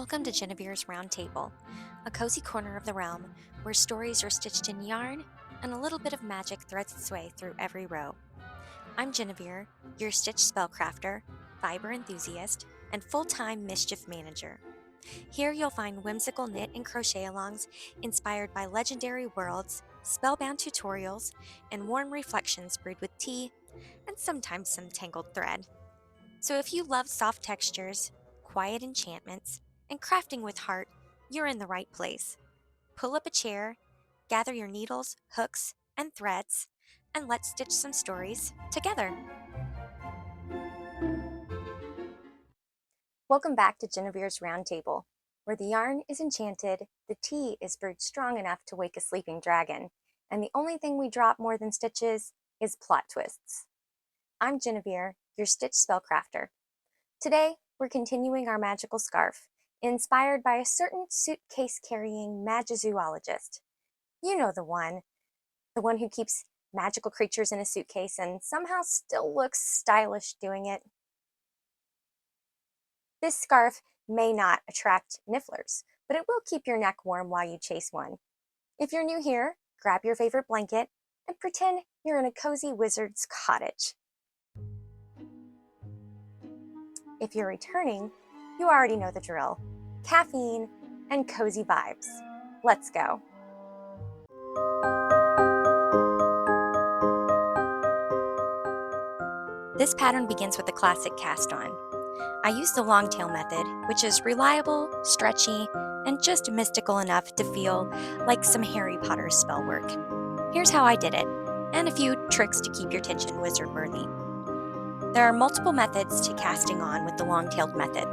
Welcome to Genevieve's Round Table, a cozy corner of the realm where stories are stitched in yarn and a little bit of magic threads its way through every row. I'm Genevieve, your stitch spellcrafter, fiber enthusiast, and full-time mischief manager. Here you'll find whimsical knit and crochet alongs inspired by legendary worlds, spellbound tutorials, and warm reflections brewed with tea, and sometimes some tangled thread. So if you love soft textures, quiet enchantments, and crafting with heart, you're in the right place. Pull up a chair, gather your needles, hooks, and threads, and let's stitch some stories together. Welcome back to Genevieve's Round Table, where the yarn is enchanted, the tea is brewed strong enough to wake a sleeping dragon, and the only thing we drop more than stitches is plot twists. I'm Genevieve, your stitch spellcrafter. Today, we're continuing our magical scarf, inspired by a certain suitcase-carrying magizoologist. You know the one who keeps magical creatures in a suitcase and somehow still looks stylish doing it. This scarf may not attract nifflers, but it will keep your neck warm while you chase one. If you're new here, grab your favorite blanket and pretend you're in a cozy wizard's cottage. If you're returning, you already know the drill. Caffeine and cozy vibes. Let's go. This pattern begins with a classic cast on. I use the long tail method, which is reliable, stretchy, and just mystical enough to feel like some Harry Potter spell work. Here's how I did it, and a few tricks to keep your tension wizard-worthy. There are multiple methods to casting on with the long-tailed method.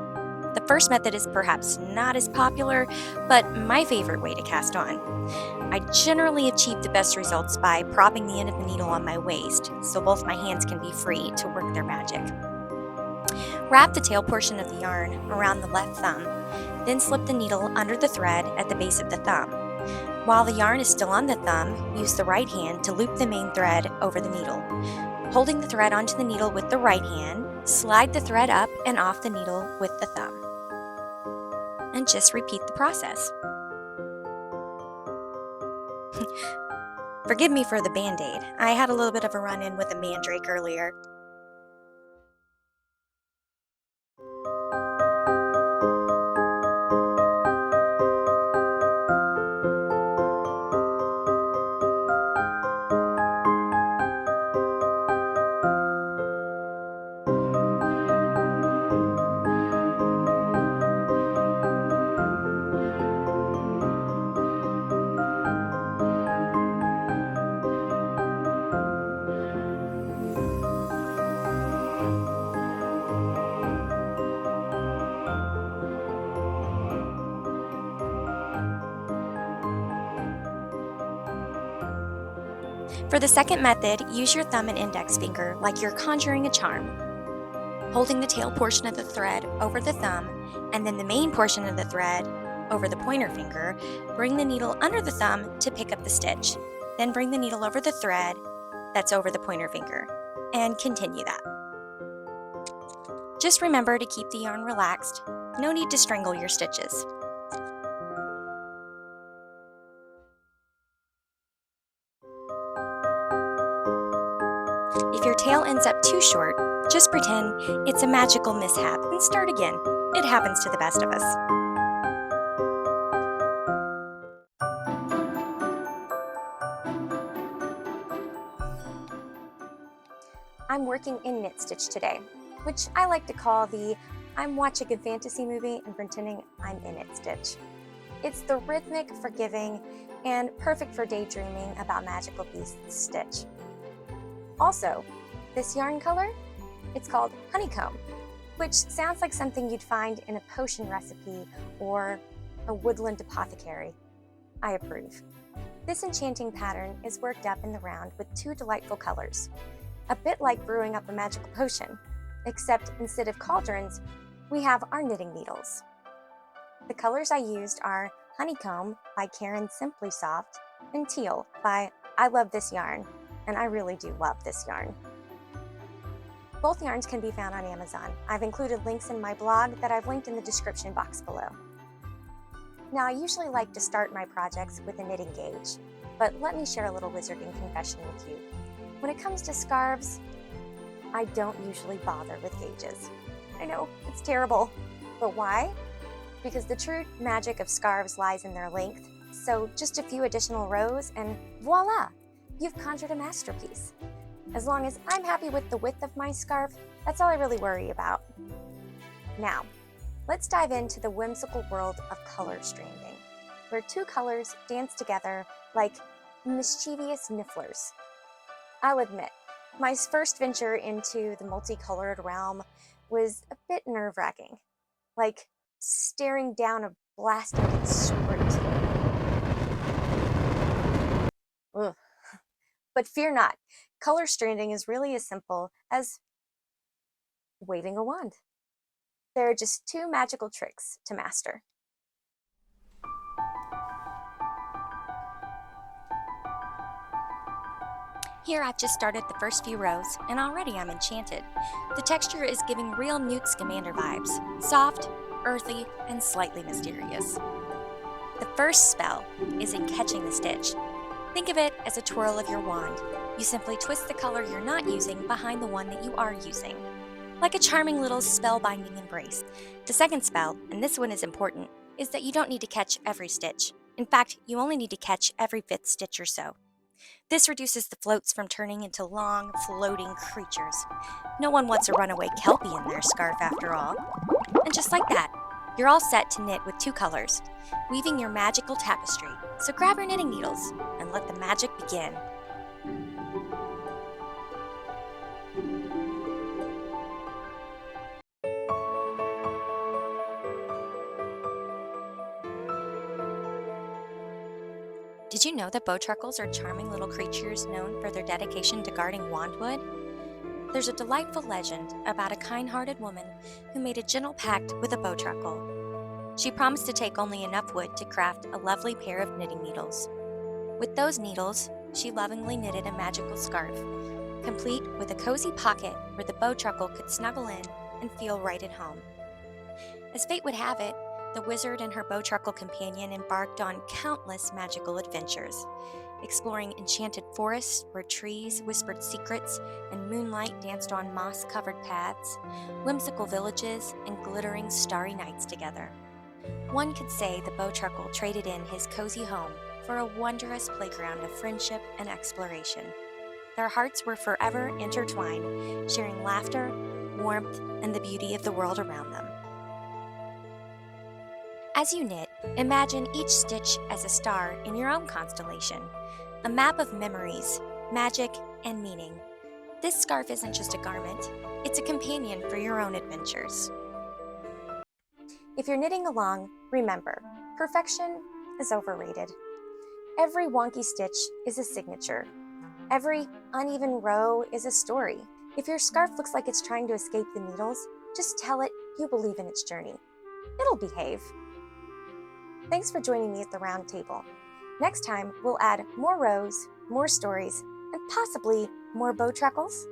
The first method is perhaps not as popular, but my favorite way to cast on. I generally achieve the best results by propping the end of the needle on my waist, so both my hands can be free to work their magic. Wrap the tail portion of the yarn around the left thumb, then slip the needle under the thread at the base of the thumb. While the yarn is still on the thumb, use the right hand to loop the main thread over the needle. Holding the thread onto the needle with the right hand, slide the thread up and off the needle with the thumb. And just repeat the process. Forgive me for the band-aid. I had a little bit of a run-in with a mandrake earlier. For the second method, use your thumb and index finger like you're conjuring a charm. Holding the tail portion of the thread over the thumb and then the main portion of the thread over the pointer finger, bring the needle under the thumb to pick up the stitch. Then bring the needle over the thread that's over the pointer finger and continue that. Just remember to keep the yarn relaxed. No need to strangle your stitches. If your tail ends up too short, just pretend it's a magical mishap and start again. It happens to the best of us. I'm working in knit stitch today, which I like to call the I'm watching a fantasy movie and pretending I'm in it stitch. It's the rhythmic, forgiving, and perfect for daydreaming about magical beasts stitch. Also, this yarn color, it's called honeycomb, which sounds like something you'd find in a potion recipe or a woodland apothecary. I approve. This enchanting pattern is worked up in the round with two delightful colors, a bit like brewing up a magical potion, except instead of cauldrons, we have our knitting needles. The colors I used are Honeycomb by Karen Simply Soft and Teal by I Love This Yarn, and I really do love this yarn. Both yarns can be found on Amazon. I've included links in my blog that I've linked in the description box below. Now, I usually like to start my projects with a knitting gauge, but let me share a little wizarding confession with you. When it comes to scarves, I don't usually bother with gauges. I know, it's terrible. But why? Because the true magic of scarves lies in their length, so just a few additional rows and voila! You've conjured a masterpiece. As long as I'm happy with the width of my scarf, that's all I really worry about. Now, let's dive into the whimsical world of color stranding, where two colors dance together like mischievous nifflers. I'll admit, my first venture into the multicolored realm was a bit nerve-wracking, like staring down a blasted squirt. Ugh. But fear not, color stranding is really as simple as waving a wand. There are just two magical tricks to master. Here I've just started the first few rows, and already I'm enchanted. The texture is giving real Newt Scamander vibes, soft, earthy, and slightly mysterious. The first spell is in catching the stitch. Think of it as a twirl of your wand. You simply twist the color you're not using behind the one that you are using, like a charming little spellbinding embrace. The second spell, and this one is important, is that you don't need to catch every stitch. In fact, you only need to catch every fifth stitch or so. This reduces the floats from turning into long, floating creatures. No one wants a runaway kelpie in their scarf after all. And just like that, you're all set to knit with two colors, weaving your magical tapestry. So grab your knitting needles and let the magic begin. Did you know that bowtruckles are charming little creatures known for their dedication to guarding wandwood? There's a delightful legend about a kind-hearted woman who made a gentle pact with a bowtruckle. She promised to take only enough wood to craft a lovely pair of knitting needles. With those needles, she lovingly knitted a magical scarf, complete with a cozy pocket where the bowtruckle could snuggle in and feel right at home. As fate would have it, the wizard and her bowtruckle companion embarked on countless magical adventures, exploring enchanted forests where trees whispered secrets and moonlight danced on moss-covered paths, whimsical villages, and glittering starry nights together. One could say the bowtruckle traded in his cozy home for a wondrous playground of friendship and exploration. Their hearts were forever intertwined, sharing laughter, warmth, and the beauty of the world around them. As you knit, imagine each stitch as a star in your own constellation, a map of memories, magic, and meaning. This scarf isn't just a garment, it's a companion for your own adventures. If you're knitting along, remember, perfection is overrated. Every wonky stitch is a signature. Every uneven row is a story. If your scarf looks like it's trying to escape the needles, just tell it you believe in its journey. It'll behave. Thanks for joining me at the round table. Next time, we'll add more rows, more stories, and possibly more bowtruckles.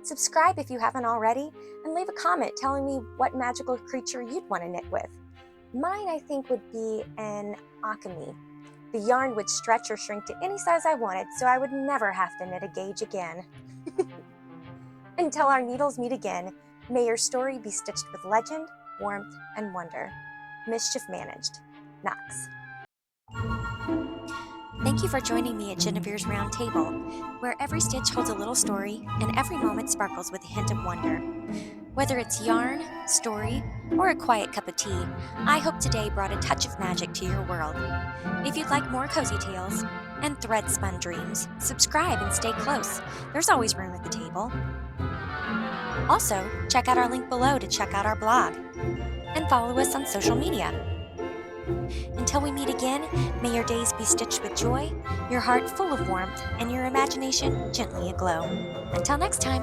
Subscribe if you haven't already, and leave a comment telling me what magical creature you'd want to knit with. Mine, I think, would be an akami. The yarn would stretch or shrink to any size I wanted, so I would never have to knit a gauge again. Until our needles meet again, may your story be stitched with legend, warmth, and wonder. Mischief managed. Knox. Thank you for joining me at Genevieve's Round Table, where every stitch holds a little story and every moment sparkles with a hint of wonder. Whether it's yarn, story, or a quiet cup of tea, I hope today brought a touch of magic to your world. If you'd like more cozy tales and thread-spun dreams, subscribe and stay close. There's always room at the table. Also, check out our link below to check out our blog, and follow us on social media. Until we meet again, may your days be stitched with joy, your heart full of warmth, and your imagination gently aglow. Until next time.